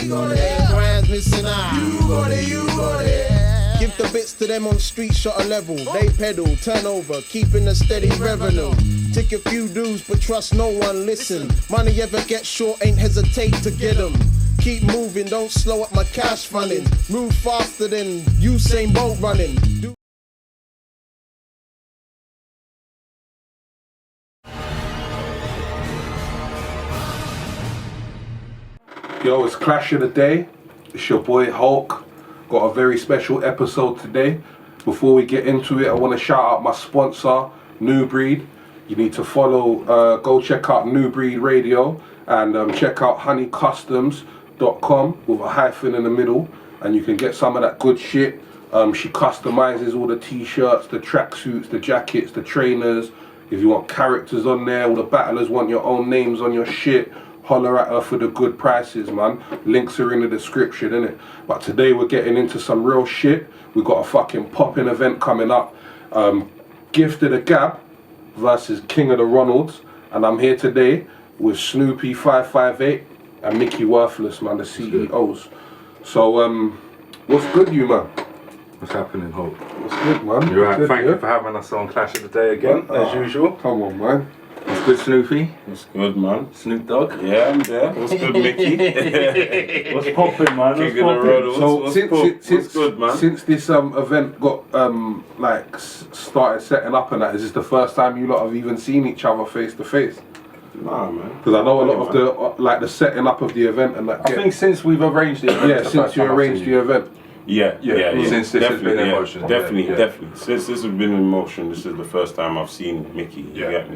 got it. Grands missing out. You got it, you got it. Give the bits to them on street shot a level. They pedal, turn over, keeping a steady revenue. Take a few dues, but trust no one, listen. Money ever get short, ain't hesitate to get them. Keep moving, don't slow up my cash funding. Move faster than Usain Bolt running. Yo, it's Clash of the Day. It's your boy Hulk. Got a very special episode today. Before we get into it, I want to shout out my sponsor, New Breed. You need to follow, go check out New Breed Radio and check out honeycustoms.com with a hyphen in the middle, and you can get some of that good shit. She customizes all the t-shirts, the tracksuits, the jackets, the trainers. If you want characters on there, all the battlers want your own names on your shit, holler at her for the good prices, man. Links are in the description, innit? But today we're getting into some real shit. We got a fucking popping event coming up. Gift of the Gab versus King of the Ronalds. And I'm here today with Snoopy558 and Micky Worthless, man, the CEOs. So, what's good, you, man? What's happening, Hope? What's good, man? You're right. Good, Thank yeah? you for having us on Clash of the Day again, as usual. Come on, man. What's good, Snoopy? What's good, man? Snoop Dogg? Yeah, I'm there. What's good, Mickey? What's popping, man? King of the Road. So What's good, man? Since this event got started setting up and that, is this the first time you lot have even seen each other face to face? Nah, man. Because I know a lot of the setting up of the event and that. I think since we've arranged it. Yeah, since you arranged the event. Yeah. Since this has been in motion. Definitely. Since this has been in motion, this is the first time I've seen Mickey. Yeah.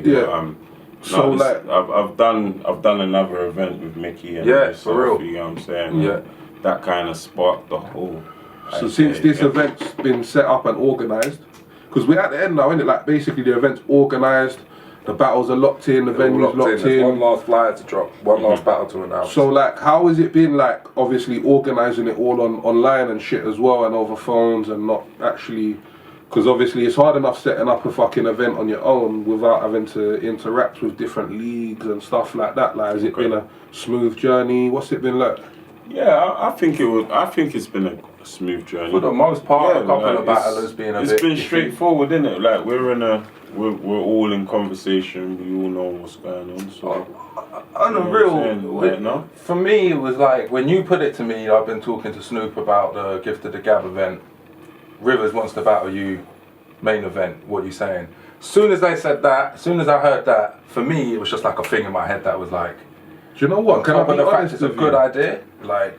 So I've done another event with Mickey and for real. You know what I'm saying? Yeah. That kind of sparked the whole. So since this event's been set up and organised, because we're at the end now, isn't it? Like basically the event's organised, the battles are locked in, the venue's locked in. There's one last flyer to drop, one last battle to announce. So like, how has it been like, obviously organising it all online and shit as well, and over phones and not actually, because obviously it's hard enough setting up a fucking event on your own without having to interact with different leagues and stuff like that. Like, has it been a smooth journey? What's it been like? Yeah, I think it's been a smooth journey. For the most part, a couple of battlers being a bit... It's been straightforward, isn't it? Like, we're all in conversation, we all know what's going on, so... On the real, for me it was like, when you put it to me, I've been talking to Snoop about the Gift of the Gab event, Rivers wants to battle you, main event, what you saying? As soon as they said that, as soon as I heard that, for me it was just like a thing in my head that was like... Do you know what? Can I be honest with you? It's a good idea. Like,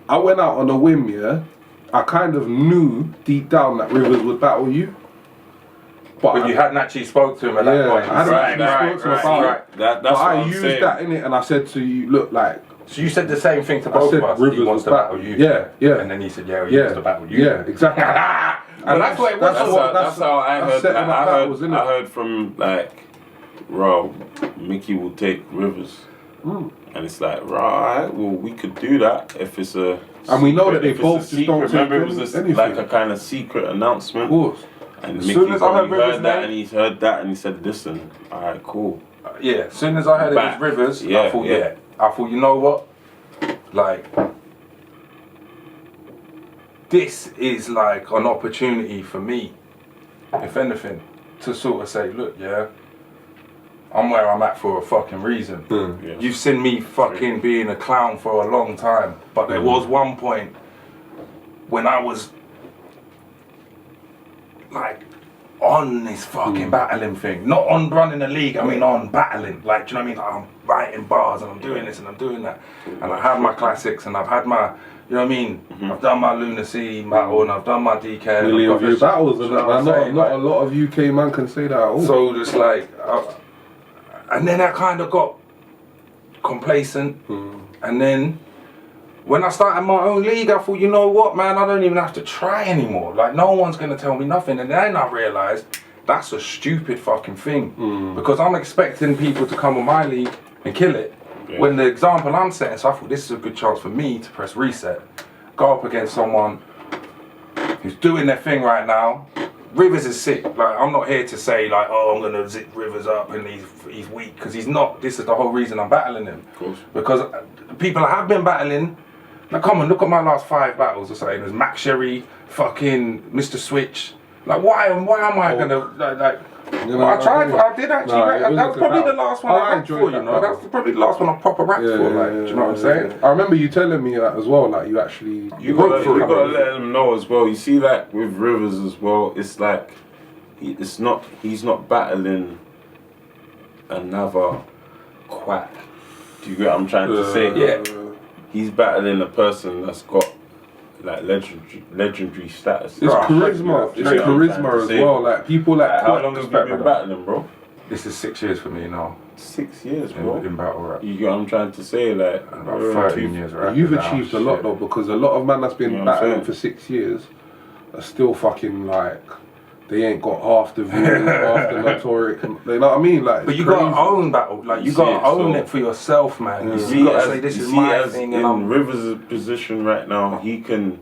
I went out on a whim, yeah. I kind of knew deep down that Rivers would battle you. But you hadn't actually spoke to him at that point. I hadn't actually spoke to him about it. That's but what I I'm used saying. that in it, and I said to you, look, like. So you said the same thing to both of us. Rivers he wants to battle you. Yeah. And then he said, he wants to battle you. Yeah, exactly. And that's what it was. That's how I heard. I heard from like, Ro, Mickey will take Rivers. And it's like, right, well, we could do that if it's a... And we know that they both just don't remember, it was like a kind of secret announcement. Of course. And Mickey probably heard that, and he's heard that, and he said, listen, alright, cool. Yeah, as soon as I heard it was Rivers, I thought, I thought, you know what? Like, this is like an opportunity for me, if anything, to sort of say, look, I'm where I'm at for a fucking reason. You've seen me fucking being a clown for a long time, but there was one point when I was like on this fucking battling thing. Not on running a league, I mean on battling. Like, do you know what I mean? Like, I'm writing bars and I'm doing this and I'm doing that. And I have my classics and I've had my, you know what I mean? I've done my lunacy battle and I've done my DK. Really of your battles and that, man. Not a lot of UK man can say that at all. So just like, and then I kind of got complacent. And then when I started my own league, I thought, you know what, man, I don't even have to try anymore. Like, no one's going to tell me nothing. And then I realised that's a stupid fucking thing. Because I'm expecting people to come on my league and kill it. When the example I'm setting, so I thought this is a good chance for me to press reset. Go up against someone who's doing their thing right now. Rivers is sick. Like, I'm not here to say like, oh, I'm gonna zip Rivers up and he's weak, because he's not. This is the whole reason I'm battling him. Of course. Because people I have been battling, Now come on, look at my last 5 battles or something. It was Mac Sherry, fucking Mr. Switch. Like why am I gonna like? You know, I tried. I did actually. That was probably the last one I rapped for. You know, that was probably the last one I proper rapped for. Like, do you know what I'm saying? I remember you telling me that as well. Like, you actually you gotta let them know as well. You see, like with Rivers as well, it's like he's not battling another quack. Do you get what I'm trying to say? Yeah. He's battling a person that's got like legendary status. It's charisma. It's charisma as well. Like people like. How long have you been battling, bro? This is 6 years for me now. 6 years, bro. In battle rap. You get what I'm trying to say? Like about 13 years, right? You've achieved a lot though, because a lot of man that's been battling for 6 years are still fucking like. They ain't got half the views, half the notorious. You know what I mean? Like, but you gotta own battle. Like you gotta own it for yourself, man. You gotta say this is my thing. In Rivers' position right now, he can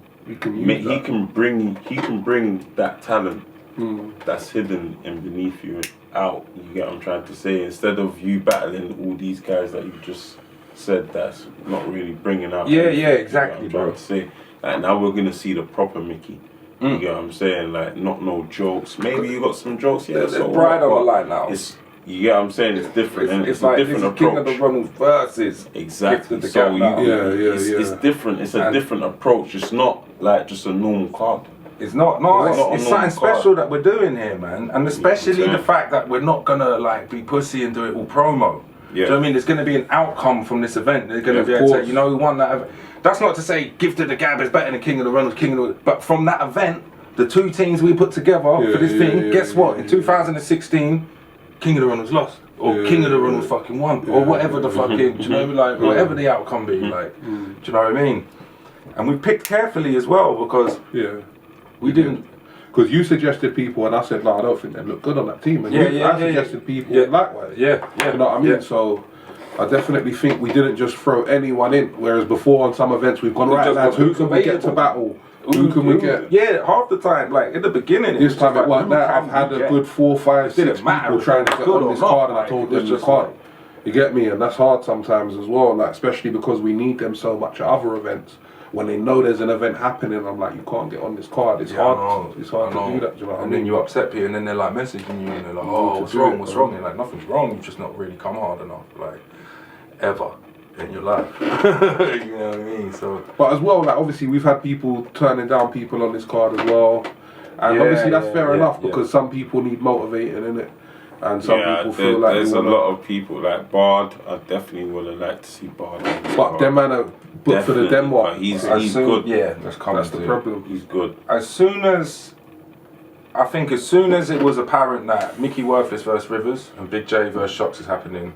bring that talent that's hidden in beneath you out. You get what I'm trying to say? Instead of you battling all these guys that you just said that's not really bringing out. Yeah, exactly, bro. To say, like, now we're gonna see the proper Mickey. You get what I'm saying? Like, not no jokes. Maybe you got some jokes, yeah. There's pride on the line now. You get what I'm saying? It's different. It's like a different approach. King of the Ronald versus exactly. The so it's different. It's a different approach. It's not like just a normal card. It's not. No, it's something special that we're doing here, man. And especially the fact that we're not gonna like be pussy and do it all promo. Yeah. Do you know what I mean? There's gonna be an outcome from this event. They're gonna be able to say, you know, who won that event. That's not to say Gift of the Gab is better than King of the Ronald, but from that event, the 2 teams we put together for this thing, guess what? In 2016, King of the Ronald's lost. Or King of the Ronald fucking won. Or whatever the fucking, do you know, like, whatever the outcome be, like, do you know what I mean? And we picked carefully as well because we didn't. Because you suggested people and I said, no, I don't think they look good on that team. And I suggested people likewise. Yeah. You know what I mean? So I definitely think we didn't just throw anyone in. Whereas before on some events we've gone, right lads, who can we get to battle? Who can we get? Yeah, half the time, like in the beginning. This time it wasn't that. I've had a good 4, 5, 6 people trying to get on this card, and I told them you can't. You get me? And that's hard sometimes as well, like especially because we need them so much at other events. When they know there's an event happening, I'm like, you can't get on this card. It's hard. It's hard to do that. Do you know what I mean? Then you upset people, and then they're like messaging you, and they're like, oh, what's wrong? What's wrong? And like, nothing's wrong. You've just not really come hard enough, like ever in your life. You know what I mean? So, but as well, like obviously we've had people turning down people on this card as well, and obviously that's fair enough because some people need motivating, innit? And some people feel like there's a lot of people like Bard. I definitely would have liked to see Bard. But them man are booked for the Denmark. He's good. Yeah, that's the problem. He's good. As soon as it was apparent that Micky Worthless versus Rivers and Big J versus Shocks is happening,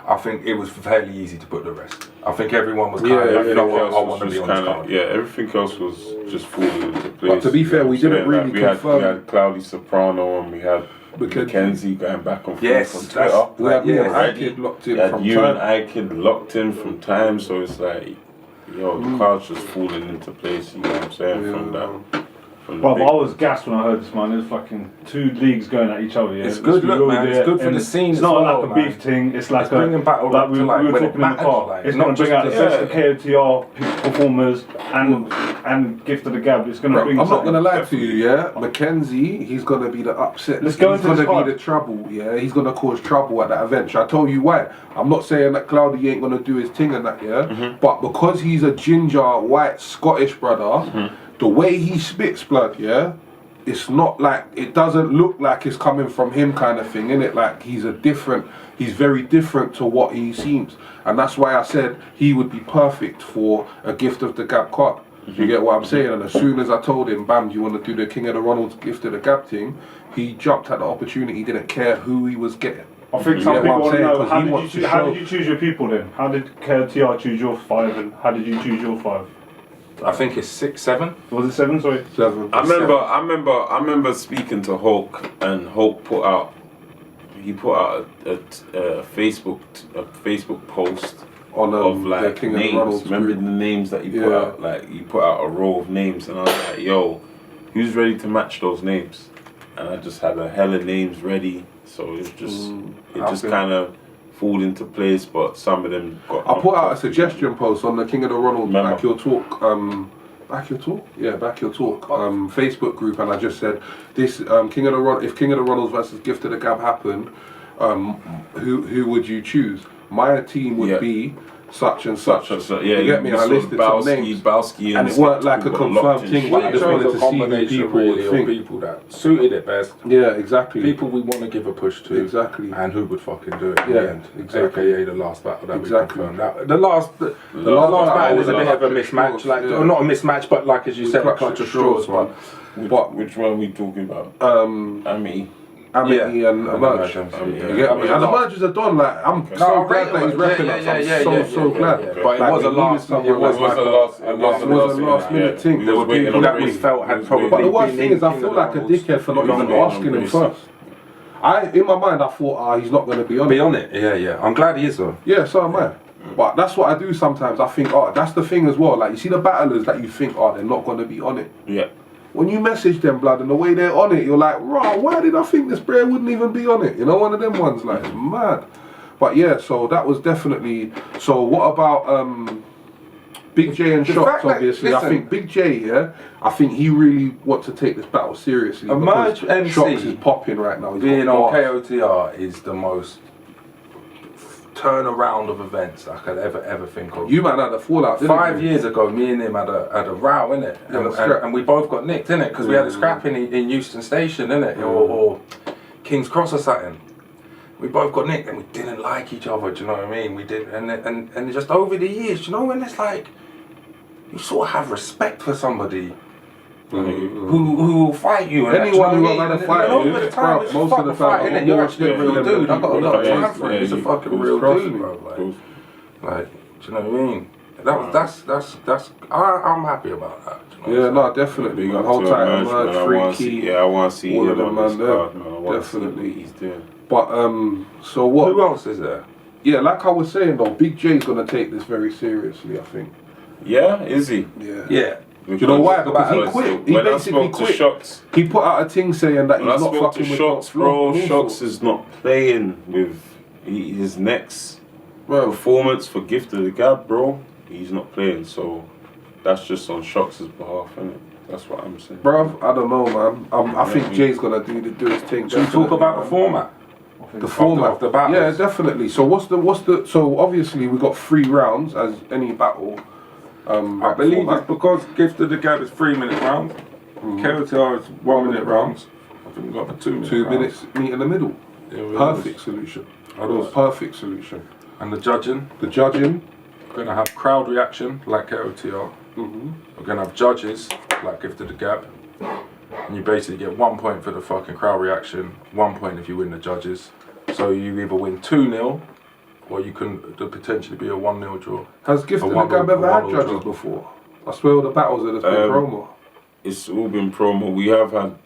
I think it was fairly easy to put the rest. I think everyone was kind of, you know what, I want to be on this card. Yeah, everything else was just falling into place. But to be fair, we didn't really confirm. We had Cloudy Soprano and we had Mackenzie going back and forth on Twitter. We had you and I-Kid locked in from time. You and I-Kid locked in from time, so it's like, yo, the card's just falling into place, you know what I'm saying, from that. Well, I was gassed when I heard this, man. There's fucking 2 leagues going at each other. Yeah? It's good, look, man. It's good for the scene. It's not like a beef thing. It's like bringing battle like we were talking in the car. It's going to bring out the best of KOTR performers and Gift of the Gab. It's going to bring. I'm not going to lie to you, Mackenzie, he's going to be the upset. He's going to be the trouble. He's going to cause trouble at that event. I told you why. I'm not saying that Cloudy ain't going to do his thing and that, but because he's a ginger, white, Scottish brother. The way he spits blood, it's not like, it doesn't look like it's coming from him kind of thing, innit? Like he's very different to what he seems. And that's why I said he would be perfect for a Gift of the Gab card. You get what I'm saying? And as soon as I told him, bam, do you want to do the King of the Ronald's Gift of the Gab thing, he jumped at the opportunity, he didn't care who he was getting. I think some people want to know, how did you choose your people then? How did KOTR choose your 5 and how did you choose your 5? I think it's 6, 7. Was it 7? Sorry, 7. I remember speaking to Hulk, and Hulk put out a Facebook post of like names. Remember the names that you put out? Like you put out a row of names, and I was like, yo, who's ready to match those names? And I just had a hella names ready, so it just kind of fall into place, but some of them got. I put out a suggestion post on the King of the Ronald Remember. Back Your Talk. Back Your Talk? Yeah, Back Your Talk. Facebook group, and I just said this: King of the if King of the Ronalds versus Gift of the Gab happened, who would you choose? My team would be such and such. Yeah, you get me? I listed some names, and it weren't like a confirmed thing. But I just wanted to see who people would think. People that suited it best. Yeah, exactly. People we want to give a push to. Exactly. And who would fucking do it in Yeah, the end. exactly. AKA the last battle that Exactly. we confirmed. The last battle was a bit of a mismatch. Like, or not a mismatch, but like as you said, a clutch of straws. But which one are we talking about? Amity and Emerge. You get me? And the mergers are done. Like, I'm so glad that he's repping us. I'm so glad. But it was a last minute thing. There were people that we felt had probably. But the worst thing is, I feel like a dickhead for not even asking him first. In my mind, I thought, he's not going to be on it. Be on it, yeah. I'm glad he is though. Yeah, so am I. But that's what I do sometimes. I think, that's the thing as well. Like, you see the battlers that you think, they're not going to be on it. Yeah. When you message them, blood, and the way they're on it, you're like, raw, why did I think this bro wouldn't even be on it? You know, one of them ones, like, it's mad. But yeah, so that was definitely. So what about Big J and Shots? Obviously, I think Big J, I think he really wants to take this battle seriously. Emerge MC Shots is popping right now. He's being on KOTR is the most turnaround of events I could ever think of. You man had a fallout. 5 years ago, me and him had a row, innit? And we both got nicked, innit? Because we had a scrap in Euston Station, innit? Or King's Cross or something. We both got nicked and we didn't like each other, do you know what I mean? We did, and just over the years, do you know when it's like, you sort of have respect for somebody who will fight you. And anyone who had a fight, most of the time, you're actually a real dude. I got a lot of time for it. He's a fucking real dude, bro. Like, do you know what I mean? That's. I'm happy about that. Yeah, no, definitely. Whole time, Emerge, Freaky. I want to see all him of them, on this man. card, man. I want to see Definitely. what he's doing. But so what? Who else is there? Yeah, like I was saying though, Big J's gonna take this very seriously. I think. Yeah, is he? Yeah. Do you know why? Because he quit. He basically quit. Shots, he put out a thing saying that he's not fucking with Shots, bro. Shots is not playing with his next performance for Gift of the Gab, bro. He's not playing, so that's just on Shots' behalf, innit? That's what I'm saying. Bruv, I don't know, man. I think Jay's gonna do his thing. Should we talk about the format? The format of the battles? Yeah, definitely. So what's the? So obviously we got 3 rounds as any battle. I believe it's because Gift of the Gab is 3-minute rounds. KOTR is 1-minute rounds. I think we've got the 2 minutes. 2 minutes meet in the middle. Yeah, Perfect solution. Perfect solution. And the judging? The judging. We're going to have crowd reaction like KOTR. We're going to have judges like Gift of the Gab. And you basically get 1 point for the fucking crowd reaction, 1 point if you win the judges. So you either win 2-0 or you can potentially be a 1-0 draw. Has Gift of the Gab ever had judges before? I swear all the battles have been promo. It's all been promo. We have had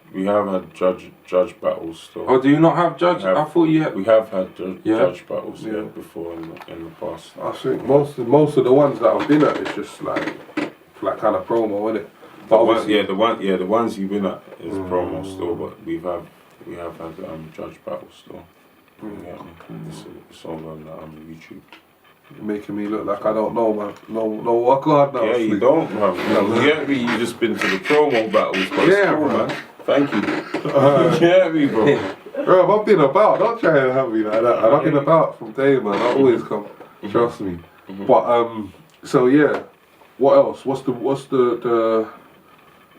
judge battles. So Oh, do you not have judge? I thought you had. We have had judge battles before in the past. I think most of the ones that I've been at is just like kind of promo, innit? The ones you win at is promo still, but we have had judge battles still. It's all on YouTube. You're making me look like I don't know, man. No, what God knows. Yeah, you don't, man. You get me? You just been to the promo battles, but yeah, cool, bro. man. Thank you. You get me, bro? Bro, I've been about. Don't try and have me like that. I've been about from day, man. I always come. Trust me. But so yeah. What else? What's the?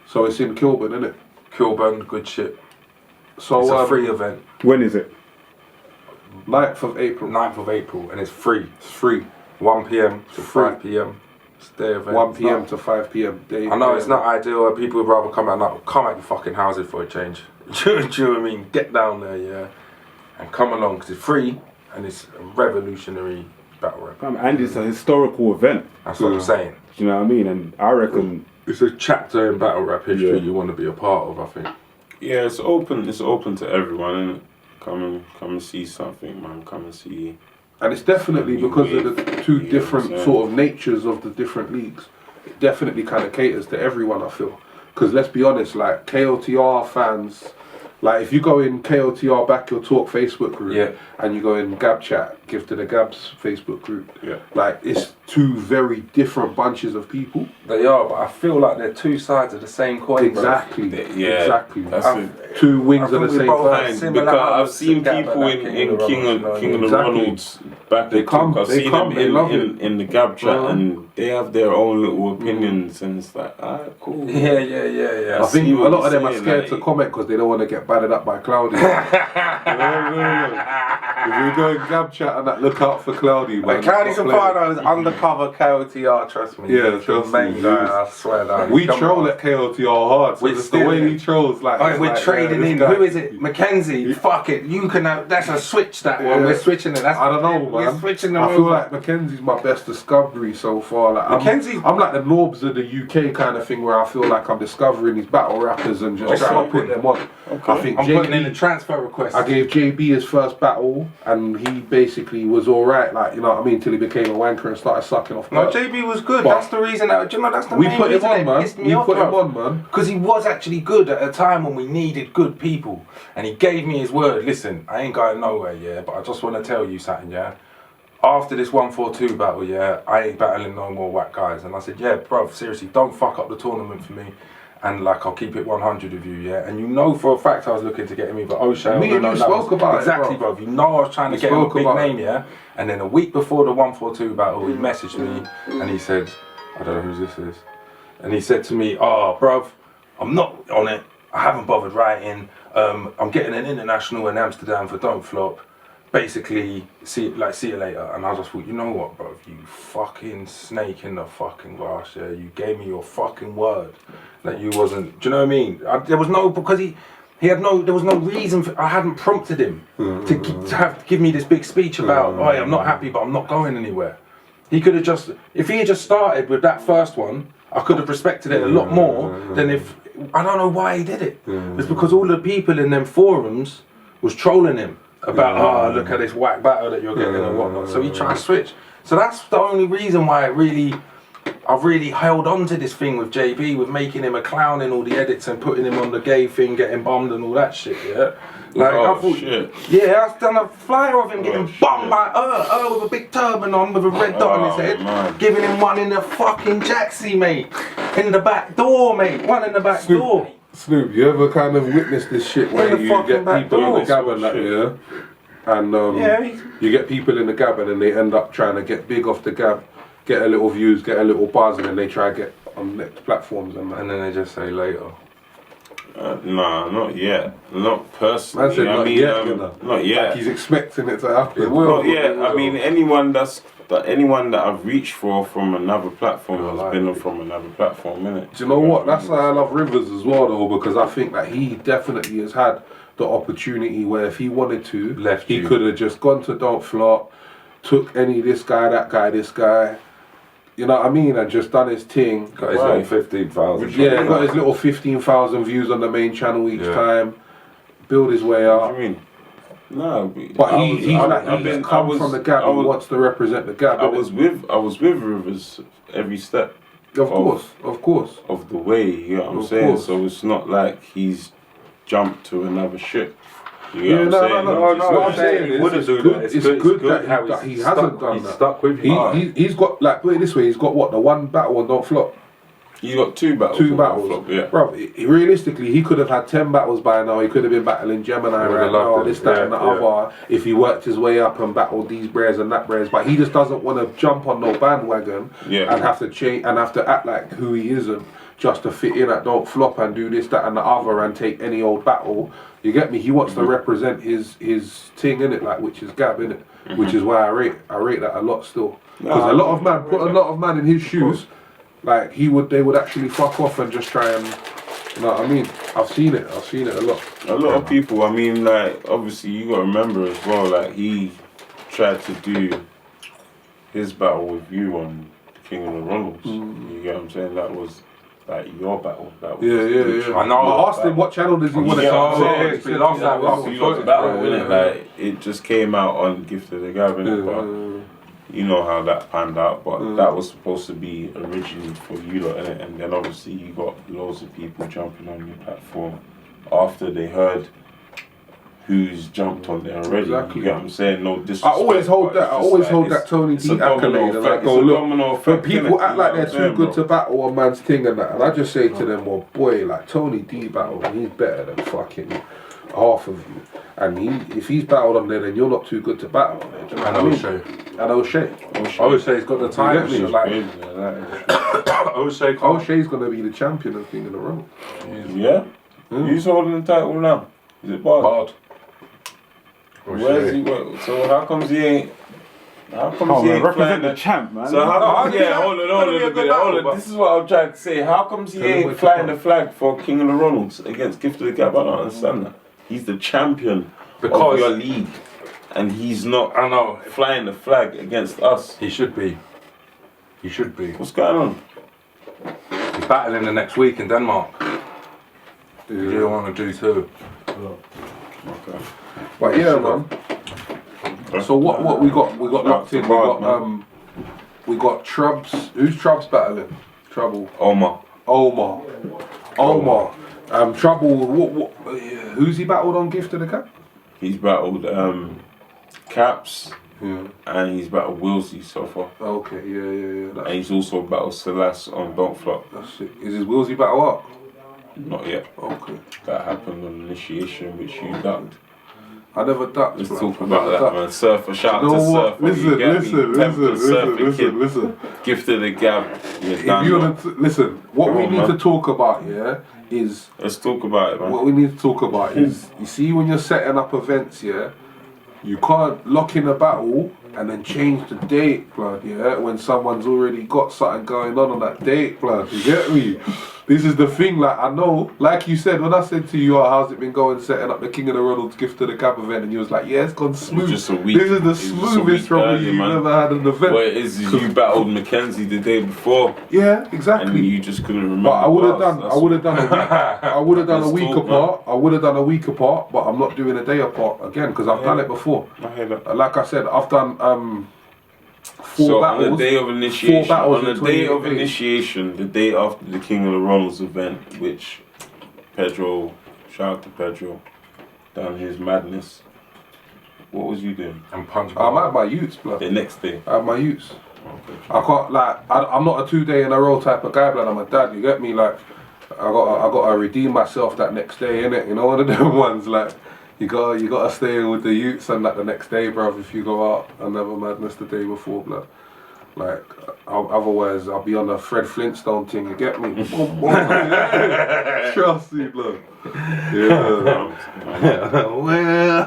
So it's in Kilburn, isn't it? Kilburn, good shit. So it's a free event. When is it? 9th of April. 9th of April, and it's free. It's free. 1 p.m. to 5 p.m. It's day event. 1 p.m. to 5 p.m. Day. I know it's not ideal. People would rather come at your fucking houses for a change. Do you know what I mean? Get down there, yeah, and come along because it's free and it's a revolutionary battle rap. And it's a historical event. That's what I'm saying. Do you know what I mean? And I reckon it's a chapter in battle rap history you want to be a part of. I think. Yeah, it's open. It's open to everyone, innit? Come and see something, man. Come and see. And it's definitely because of the 2 different sort of natures of the different leagues. It definitely kind of caters to everyone, I feel. Because let's be honest, like KOTR fans, Like if you go in KOTR Back Your Talk Facebook group, Yeah. and you go in Gab Chat, Give to the Gabs Facebook group, Yeah. like it's two very different bunches of people. They are, but I feel like they're two sides of the same coin. Exactly, Yeah, exactly. that's it. Two wings I of the think we same both coin. had similar Because I've outlets seen to Gab people and in King of the Exactly. Ronalds back They in come, I've they seen come, them they love it. in the Gab chat, Uh-huh. and they have their own little opinions, and it's like, alright, cool. Yeah. I think see a what lot of you're them are saying, scared like- to comment because they don't want to get battered up by Cloudy. If you go in Gab Chat and that, look out for Cloudy, man. Cloudy It's not playing. Soprano is undercover KOTR, trust me. Yeah, He's the trust me, main he guy, is. I swear that. We Come troll on. at KOTR hard, so We're it's the still way in. he trolls. Like, Oh, it's we're like, trading this in. guy- Who is it? Mackenzie. Fuck it. You can have. That's a switch. That one. Yeah. We're switching it. That's I don't know, We're man. switching them I feel over. like Mackenzie's my best discovery so far. Like, Mackenzie's- I'm like the Norbs of the UK kind of thing, where I feel like I'm discovering these battle rappers and just trying to put them on. I think I'm putting in a JB, transfer request. I gave JB his first battle, and he basically was alright, like, you know what I mean, till he became a wanker and started sucking off. No, dirt. JB was good. But- That's the reason. That's the We main put him reason on, it man. pissed me We off, put him bro. on, man. Because he was actually good at a time when we needed good people. And he gave me his word. Listen, I ain't going nowhere, yeah, but I just want to tell you something, yeah. After this 142 battle, yeah, I ain't battling no more whack guys. And I said, yeah, bruv, seriously, don't fuck up the tournament for me. And like, I'll keep it 100 with you, yeah. And you know for a fact I was looking to get him either O'Shea or Me and you spoke about it, exactly, bro. bruv. You know I was trying to We get him a spoke big about name, it. yeah. And then a week before the 142 battle, he messaged me and he said, I don't know who this is. And he said to me, oh, bruv, I'm not on it. I haven't bothered writing. I'm getting an international in Amsterdam for Don't Flop. Basically, see you later. And I just thought, you know what, bruv, you fucking snake in the fucking grass, yeah. You gave me your fucking word that you wasn't. Do you know what I mean? There was no, because there was no reason I hadn't prompted him to give me this big speech about, oh, I'm not happy, but I'm not going anywhere. He could have just, if he had just started with that first one, I could have respected it a lot more than if, I don't know why he did it. It's because all the people in them forums was trolling him about, oh, look at this whack battle that you're getting and whatnot. So he tried to switch. So that's the only reason why I've really held on to this thing with JB, with making him a clown in all the edits and putting him on the gay thing, getting bombed and all that shit, yeah? Like, Oh, I thought, shit. yeah, I've done a flyer of him getting bombed by with a big turban on with a red dot on his head, man. giving him one in the fucking jacksie, mate. In the back door, mate. One in the back door. Snoop, you ever kind of witnessed this shit where the you fucking get back people in door. the gab and that, yeah? And Yeah, you get people in the gab and then they end up trying to get big off the gab, get a little views, get a little buzz, and then they try to get on next platforms and that. And then they just say later. Nah, not yet. Not personally. Man said I not mean, yet, you know. not yet. Like he's expecting it to happen. It will. Not yet. I mean, anyone that I've reached for from another platform has been from another platform, innit? Do you know what? That's why I love Rivers as well, though, because I think that he definitely has had the opportunity where if he wanted to, Left he you. could have just gone to Don't Flop, took any this guy, that guy, this guy, you know what I mean, and just done his thing. Got his little 15,000. Yeah, got his little 15,000 views on the main channel each Yeah. time, build his way What up. do you mean? No, But he's come from the gap. He wants to represent the gap. I was with Rivers every step of course. of the way. You know what I'm Of saying? course. So it's not like he's jumped to another ship. You Yeah, know what I'm saying? What I'm saying he is, wouldn't it's do good. that. It's It's good good how that he he's hasn't stuck- done he's that. stuck with you. He's got, like, put it this way, he's got what, the one battle on Don't Flop. You got two battles. Two on battles. Flop, yeah. Bro, realistically, he could have had 10 battles by now. He could have been battling Gemini He would right have loved now, it. this, that, and the Yeah, other. If he worked his way up and battled these bears and that bears, but he just doesn't want to jump on no bandwagon Yeah. and have to change and have to act like who he isn't just to fit in at Don't Flop and do this, that, and the other and take any old battle. You get me? He wants to represent his thing in it, like, which is Gab in it, which is why I rate that a lot still. Because a lot of man put a lot of man in his shoes. Like they would actually fuck off and just try and, you know what I mean? I've seen it a lot. A lot of people, I mean, like, obviously you gotta remember as well, like, he tried to do his battle with you on King of the Ronalds. You get what I'm saying? That was, like, your battle. That was Yeah. I know. I asked him what channel does he want to Yeah, come yeah, on. he said last time After you got the battle, innit? Like, it just came out on Gift of the Gab, innit? But you know how that panned out, but that was supposed to be originally for you lot, and then obviously you got loads of people jumping on your platform after they heard who's jumped on there already. Exactly. You get what I'm saying? No disrespect. I always hold but that. it's I just always like hold it's- that Tony it's D a domino accolade. And I effect, go, it's a look, domino when effect, people innit? act You like know they're what I'm too saying, good bro? to battle on man's thing and that, and I just say to them, well, boy, like Tony D battled, and he's better than fucking half of you. And if he's battled on there, then you're not too good to battle on there. Do you know what I mean? And O'Shea. O'Shea's got the time. You get me? Like, O'Shea's gonna be the champion of King of the Road. Yeah? Who's holding the title now? Is it Bard? Where's he? So how comes he ain't? How comes he ain't represent flying the champ, man. So how comes? yeah, Hold gonna on be a a good minute. battle, Hold on. but- This is what I'm trying to say. How comes he Tell him ain't where to flying come. the flag for King of the Ronalds against Gift of the Gab? I don't understand that. He's the champion of Because- your league, and he's not I know. flying the flag against us. He should be. He should be. What's going on? He's battling the next week in Denmark. You want to do too. But yeah, man. So what we got? We got locked in. We got Trubs. Who's Trubs battling? Trouble. Omar. Trouble. What? Who's he battled on Gift of the Gab? He's battled Caps, Yeah. and he's battled Wilsey so far. Okay. Yeah. And he's also battled Salas on Don't Flop. That's it. Is his Willsy battle up? Not yet. Okay. That happened on initiation, which you ducked. I never ducked. Let's bruv. talk I about never that, ducked. man. Surfer, shout You out know to what? Surfer. You get me? Temple Surfer Kid. Listen. Gift of the Gab. You're If done. you wanna listen, what Come we on, need man. to talk about, yeah, is Let's talk about it, man. what we need to talk about is you see when you're setting up events, yeah, you can't lock in a battle and then change the date, blood, yeah, when someone's already got something going on that date, blood. You get me? This is the thing, like I know, like you said, when I said to you, oh, how's it been going setting up the King of the Ronald's Gift to the Gab event, and you was like, yeah, it's gone smooth. just a week. This is the It's just a smoothest week probably earlier, you've man. ever had an event. What it is you battled Mackenzie the day before, Yeah, and exactly. you just couldn't remember. But I would have bars. done a week. I would have done a Let's week talk, apart. I would have done a week apart, but I'm not doing a day apart again because I've done it before. I hear that. Like I said, I've done four So battles. on the day of initiation, battles on the in day of 28 days. initiation, the day after the King of the Ronalds event, which Pedro, shout out to Pedro, done his madness. What was you doing? And punch. I'm at my youths, blood. The next day. At my youths. I can't I'm not a 2 day in a row type of guy, blood. I'm a dad. You get me? Like I got to redeem myself that next day, innit? You know, one of them ones like. You gotta stay in with the youths and that the next day, bruv, if you go out and have a madness the day before, blood. Like, otherwise I'll be on a Fred Flintstone thing, you get me? Trust me, blood. Yeah.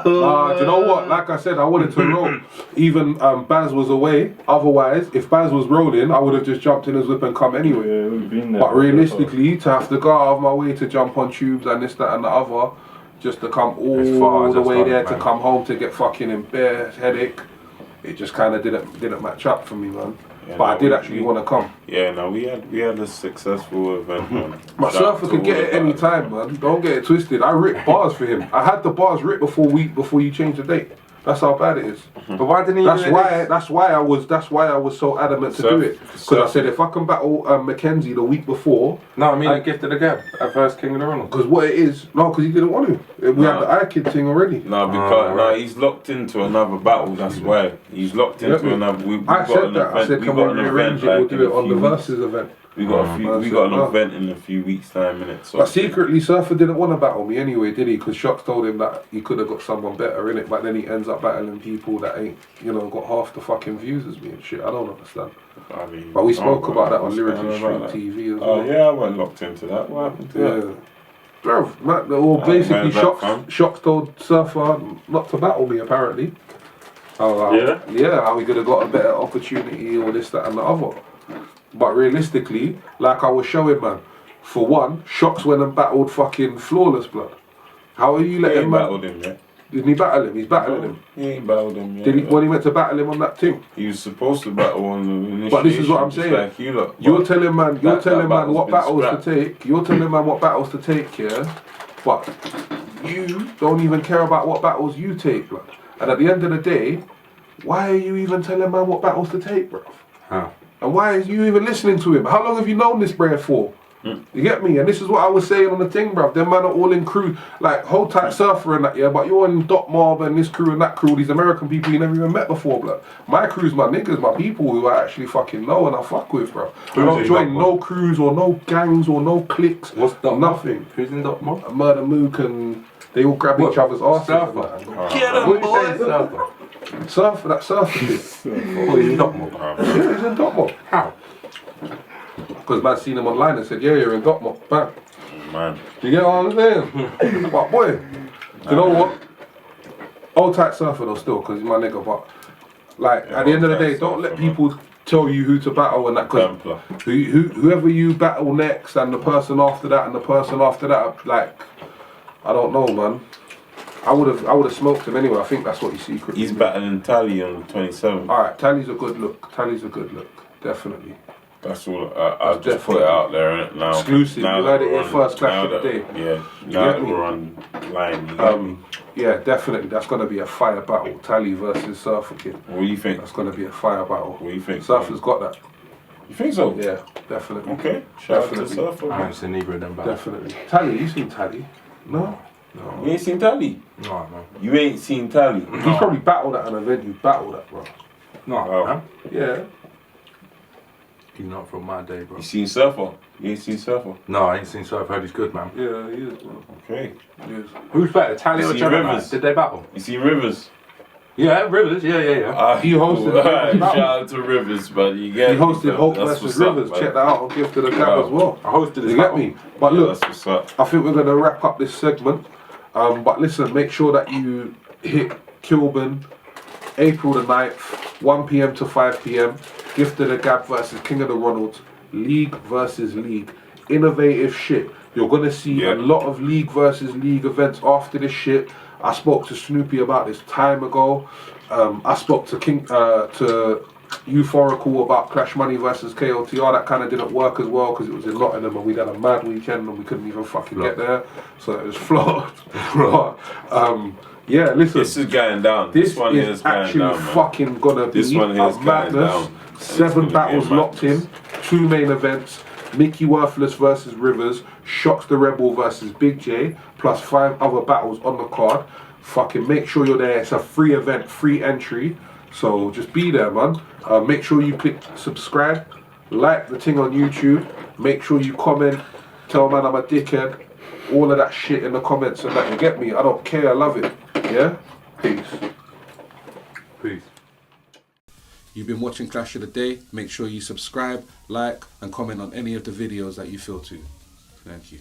Do you know what? Like I said, I wanted to roll. Even Baz was away. Otherwise, if Baz was rolling, I would have just jumped in his whip and come anyway. Yeah, we've been there. But realistically, to have to go out of my way to jump on tubes and this, that and the other, just to come It's far, all the that's way far, there man. to come home to get fucking in bare headache, it just kind of didn't match up for me, man. Yeah, But I no, did we- actually want to come. Yeah, no, we had a successful event, man. But Shout out Surfer to could get all it the any guys. time, man. Don't get it twisted. I ripped bars for him. I had the bars ripped before you changed the date. That's how bad it is. But why didn't he? That's why I was so adamant to do it. Because I said if I can battle Mackenzie the week before. No, I mean the Gift of the Gab at first King of the Ronalds. Because what it is, because he didn't want to. We had the iKid thing already. No, because right. he's locked into another battle. That's why he's locked into Yeah. another. We've I got said an that. event. I said, we can got we an rearrange event it? We'll like do in it a on the few weeks. Versus event. We got a few. We got an no. event in a few weeks' time, innit? So But secretly, Surfer didn't want to battle me anyway, did he? Because Shocks told him that he could have got someone better in it, but then he ends up battling people that ain't, got half the fucking views as me and shit. I don't understand. I mean, But we spoke about that on what's Lyrical going Street about that? TV as Oh well. yeah, I wasn't locked into that. What happened to that? Yeah. Bro, well, I basically, heard that, fam. Shocks told Surfer not to battle me, apparently. Yeah, how he could have got a better opportunity or this, that, and the other. But realistically, like I was showing, man, for one, Shocks went and battled fucking Flawless, blood. How are you He letting ain't man? battled him yet. Didn't he battle him? He's battling him. He ain't battled him yet. Did he, when he went to battle him on that thing? He was supposed to battle on the initiation. But this is what I'm just saying. Like you lot. You're But telling man, that battle's what been battles scrapped. to take. You're telling man what battles to take, yeah. But you don't even care about what battles you take, blood. And at the end of the day, why are you even telling man what battles to take, bro? How? And why are you even listening to him? How long have you known this bro for? You get me? And this is what I was saying on the thing, bruv. Them man are all in crew, like whole tight surfer and that, yeah. But you're in Dot Mob and this crew and that crew, these American people you never even met before, blood. My crew's my niggas, my people who I actually fucking know and I fuck with, bruv. I don't join no crews or no gangs or no cliques. What's Dot Mob? Nothing. Who's in Dot Mob? Murder Mook and they all grab each other's asses. Get him, boys. Surfer, that surfer shit. Oh, he's in Dot Mob. Yeah, he's in Dot Mob. How? Because man seen him online and said, yeah, you're in Dot Mob. Bang. Man. You get what I'm saying? But boy, you know what? Old tight surfer though still, because he's my nigga, but like at the end of the day, don't let people tell you who to battle and that, because whoever you battle next and the person after that and the person after that, like, I don't know, man. I would have smoked him anyway. I think that's what he's secretly. He's battling Tally on the 27th. Alright, Tally's a good look. Definitely. That's all. I'll just put it out there, innit? Now, exclusive. Now you heard it here first, clash of the day. Yeah. Now that we're on line. Yeah, definitely. That's gonna be a fire battle. Tally versus Surfer Kid. What do you think? That's gonna be a fire battle. What do you think? Surfer's got that. You think so? Yeah, definitely. Okay. Shout out to Surfer. I haven't seen neither of them back. Definitely. Tally, you seen Tally? No. You ain't seen Tally? No, man. You ain't seen Tally? He's probably battled at an event. You battled at, bro. No, man. Yeah. He's not from my day, bro. You seen Surfer? You ain't seen Surfer? No, I ain't seen so. I've heard he's good, man. Yeah, he is, bro. Okay. He is. Who's better, Tally You or seen Jonathan? Rivers? Did they battle? You seen Rivers? Yeah, Rivers. Yeah. He hosted the battle. Shout out to Rivers, but you get He hosted Hope that's versus what's up, Rivers. man. Check that out on Gift of the Gab as well. I hosted his You get battle. me? But Yeah, look, that's what's up. I think we're going to wrap up this segment. But listen, make sure that you hit Kilburn, April the 9th, 1 p.m. to 5 p.m. Gift of the Gab versus King of the Ronalds. League versus League. Innovative shit. You're going to see a lot of League versus League events after this shit. I spoke to Snoopy about this time ago. I spoke to Euphorical about Clash Money versus KOTR. That kind of didn't work as well because it was in Nottingham and we had a mad weekend and we couldn't even fucking get there. So it was flopped. Yeah, listen. This is going down. This one is actually down, man. fucking gonna be This one here is a going madness. down. 7 battles locked in, 2 main events. Micky Worthless versus Rivers, Shocks the Rebel versus Big J, plus 5 other battles on the card. Fucking make sure you're there. It's a free event, free entry. So just be there, man. Make sure you click subscribe, like the thing on YouTube. Make sure you comment, tell man I'm a dickhead. All of that shit in the comments and that. You get me? I don't care. I love it. Yeah? Peace. Peace. You've been watching Clash of the Day. Make sure you subscribe, like, and comment on any of the videos that you feel to. Thank you.